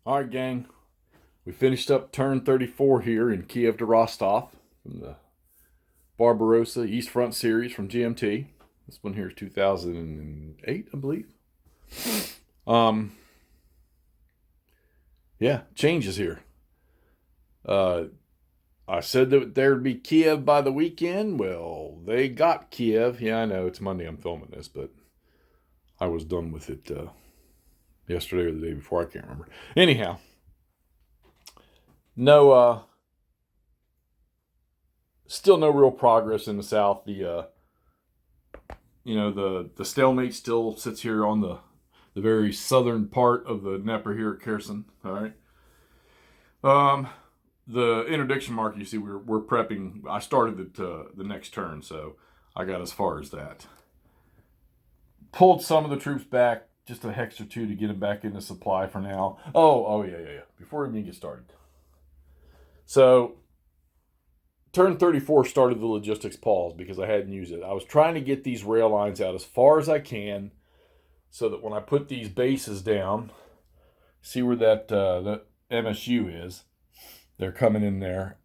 All right, gang. We finished up turn 34 here in Kiev to Rostov from the Barbarossa East Front Series from GMT. This one here is 2008, I believe. Um, yeah, changes here. Uh, I said that there'd be Kiev by the weekend. Well, they got Kiev. Yeah, I know it's Monday. I'm filming this, but I was done with it yesterday or the day before. I can't remember. Anyhow, no, still no real progress in the South. The stalemate still sits here on the very southern part of the Dnieper here at Kherson. All right. The interdiction mark, you see, we're prepping. I started the next turn, so I got as far as that. Pulled some of the troops back, just a hex or two to get them back into supply for now. Yeah. Before we even get started. So, turn 34 started the logistics pause because I hadn't used it. I was trying to get these rail lines out as far as I can so that when I put these bases down, see where that MSU is? They're coming in there.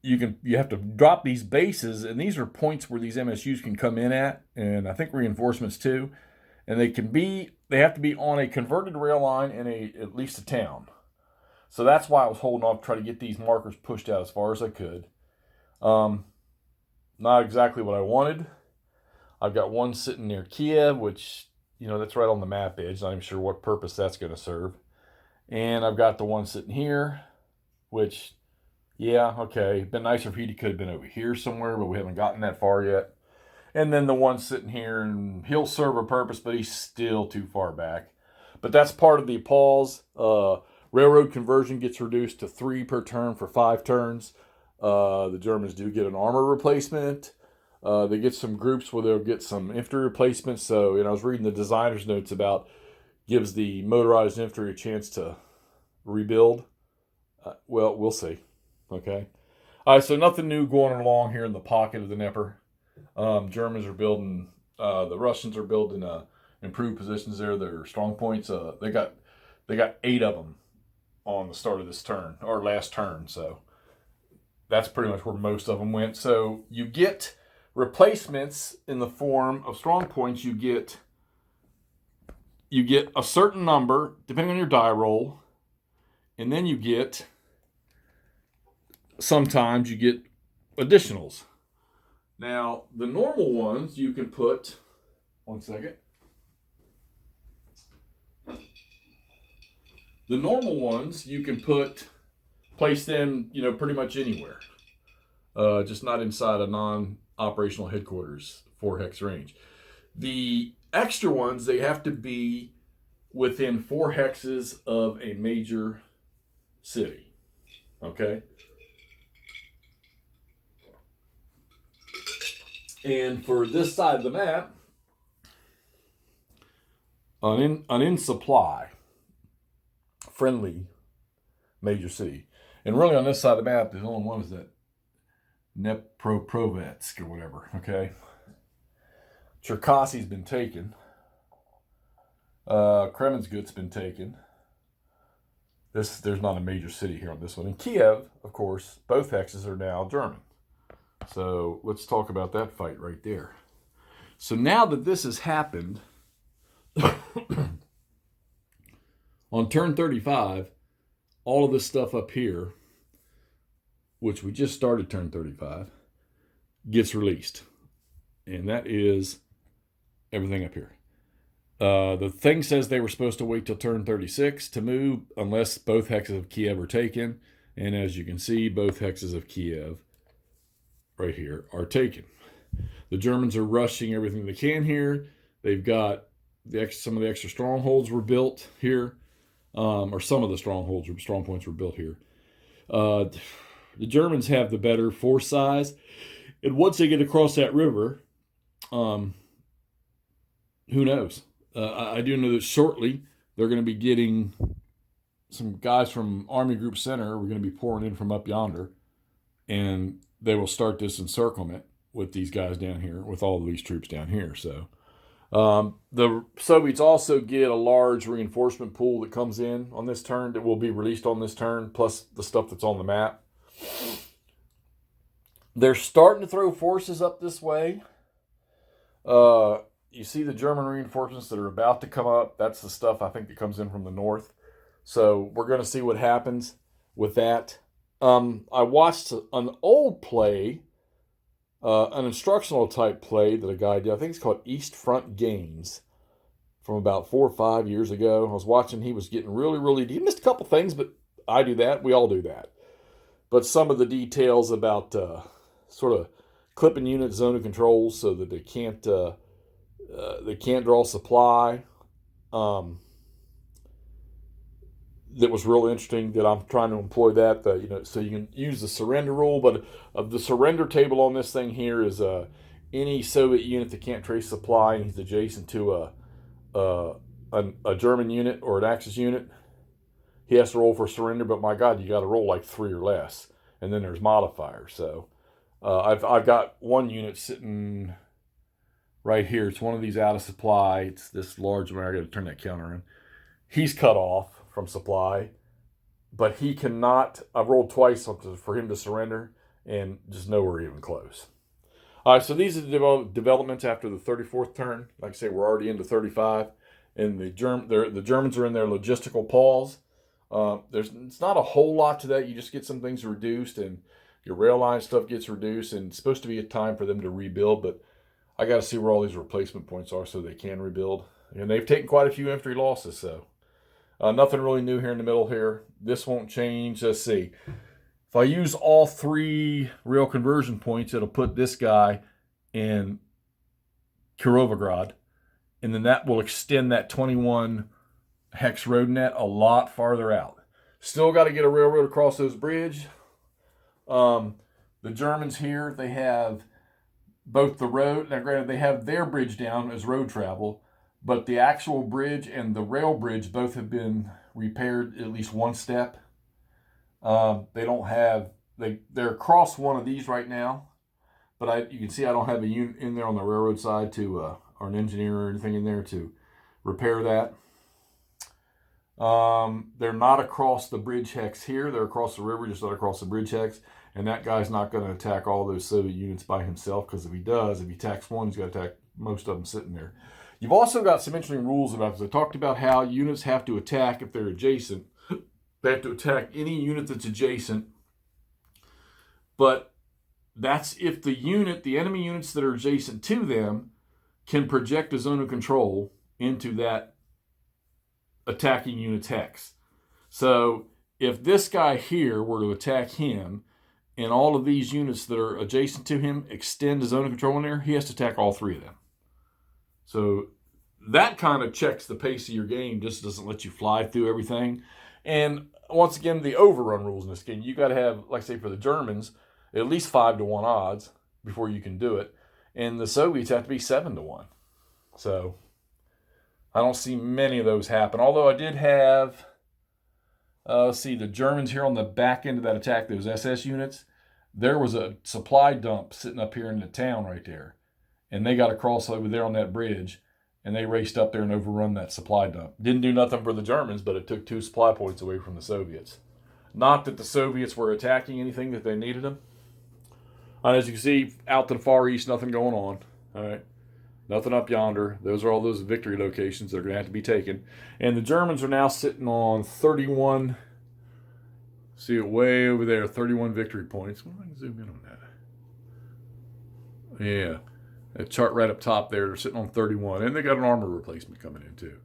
You have to drop these bases, and these are points where these MSUs can come in at, and I think reinforcements too. And they have to be on a converted rail line in at least a town. So that's why I was holding off to try to get these markers pushed out as far as I could. Not exactly what I wanted. I've got one sitting near Kiev, which, that's right on the map edge. Not even sure what purpose that's going to serve. And I've got the one sitting here, which, yeah, okay. Been nicer if he could have been over here somewhere, but we haven't gotten that far yet. And then the one sitting here, and he'll serve a purpose, but he's still too far back. But that's part of the pause. Railroad conversion gets reduced to 3 per turn for 5 turns. The Germans do get an armor replacement. They get some groups where they'll get some infantry replacements. So, I was reading the designer's notes about gives the motorized infantry a chance to rebuild. Well, we'll see. Okay. All right, so nothing new going along here in the pocket of the Dnieper. Germans are building, the Russians are building improved positions there. Their strong points. They got 8 of them on the start of this turn, or last turn. So that's pretty much where most of them went. So you get replacements in the form of strong points. You get a certain number depending on your die roll, and then sometimes you get additionals. Now the normal ones you can put. One second. The normal ones you can place them, pretty much anywhere. Just not inside a non-operational headquarters 4 hex range. The extra ones, they have to be within 4 hexes of a major city. Okay? And for this side of the map, an in supply, friendly major city. And really on this side of the map, the only one is that Dnepropetrovsk or whatever, okay? Cherkassi's been taken. Kremenskut's been taken. There's not a major city here on this one. And Kiev, of course, both hexes are now German. So let's talk about that fight right there. So now that this has happened, on turn 35, all of this stuff up here, which we just started turn 35, gets released. And that is everything up here. The thing says they were supposed to wait till turn 36 to move unless both hexes of Kiev are taken. And as you can see, both hexes of Kiev right here are taken. The Germans are rushing everything they can here. They've got some of the extra strongholds were built here. Or some of the strong points were built here. The Germans have the better force size. And once they get across that river, who knows? I do know that shortly they're going to be getting some guys from Army Group Center. We're going to be pouring in from up yonder. And they will start this encirclement with these guys down here, with all of these troops down here. So The Soviets also get a large reinforcement pool that comes in on this turn that will be released on this turn, plus the stuff that's on the map. They're starting to throw forces up this way. You see the German reinforcements that are about to come up. That's the stuff I think that comes in from the north. So we're going to see what happens with that. I watched an old play, an instructional type play that a guy did. I think it's called East Front Games from about 4 or 5 years ago. I was watching. He was getting really deep. He missed a couple things, but I do that. We all do that. But some of the details about sort of clipping unit zone of control so that they can't draw supply. That was real interesting. That I'm trying to employ that. So you can use the surrender rule, but the surrender table on this thing here is any Soviet unit that can't trace supply and he's adjacent to a German unit or an Axis unit, he has to roll for surrender. But my God, you got to roll like 3 or less, and then there's modifiers. So I've got one unit sitting right here. It's one of these out of supply. It's this large one. I got to turn that counter in. He's cut off from supply, but he cannot. I've rolled twice for him to surrender, and just nowhere even close. All right, so these are the developments after the 34th turn. Like I say, we're already into 35, and the Germans are in their logistical pause. It's not a whole lot to that. You just get some things reduced, and your rail line stuff gets reduced, and it's supposed to be a time for them to rebuild, but I got to see where all these replacement points are so they can rebuild. And they've taken quite a few infantry losses, so nothing really new here in the middle here. This won't change. Let's see. If I use all 3 rail conversion points, it'll put this guy in Kirovograd, and then that will extend that 21 hex road net a lot farther out. Still got to get a railroad across those bridge. The Germans here, they have both the road. Now, granted, they have their bridge down as road travel, but the actual bridge and the rail bridge both have been repaired at least one step. They don't have, they're across one of these right now, but you can see I don't have a unit in there on the railroad side or an engineer or anything in there to repair that. They're not across the bridge hex here. They're across the river, just not across the bridge hex. And that guy's not going to attack all those Soviet units by himself, because if he attacks one, he's got to attack most of them sitting there. You've also got some interesting rules about this. I talked about how units have to attack if they're adjacent. They have to attack any unit that's adjacent. But that's if the enemy units that are adjacent to them can project a zone of control into that attacking unit's hex. So if this guy here were to attack him, and all of these units that are adjacent to him extend the zone of control in there, he has to attack all 3 of them. So that kind of checks the pace of your game, just doesn't let you fly through everything. And once again, the overrun rules in this game, you got to have, like say for the Germans, at least 5-1 odds before you can do it. And the Soviets have to be 7-1. So I don't see many of those happen. Although I did have, the Germans here on the back end of that attack, those SS units, there was a supply dump sitting up here in the town right there. And they got across over there on that bridge, and they raced up there and overrun that supply dump. Didn't do nothing for the Germans, but it took 2 supply points away from the Soviets. Not that the Soviets were attacking anything that they needed them. And as you can see, out to the far east, nothing going on. All right. Nothing up yonder. Those are all those victory locations that are going to have to be taken. And the Germans are now sitting on 31. See it way over there, 31 victory points. Well, I can zoom in on that. Yeah. That chart right up top there, they're sitting on 31. And they got an armor replacement coming in too.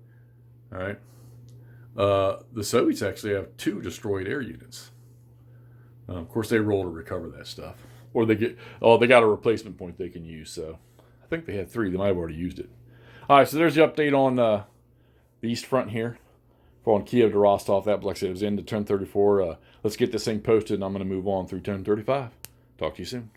All right. The Soviets actually have 2 destroyed air units. Of course, they roll to recover that stuff. Or they got a replacement point they can use, so I think they had 3. They might have already used it. All right, so there's the update on the East Front here. On Kiev to Rostov. That, like I said, it was into turn 34. Let's get this thing posted, and I'm going to move on through turn 35. Talk to you soon.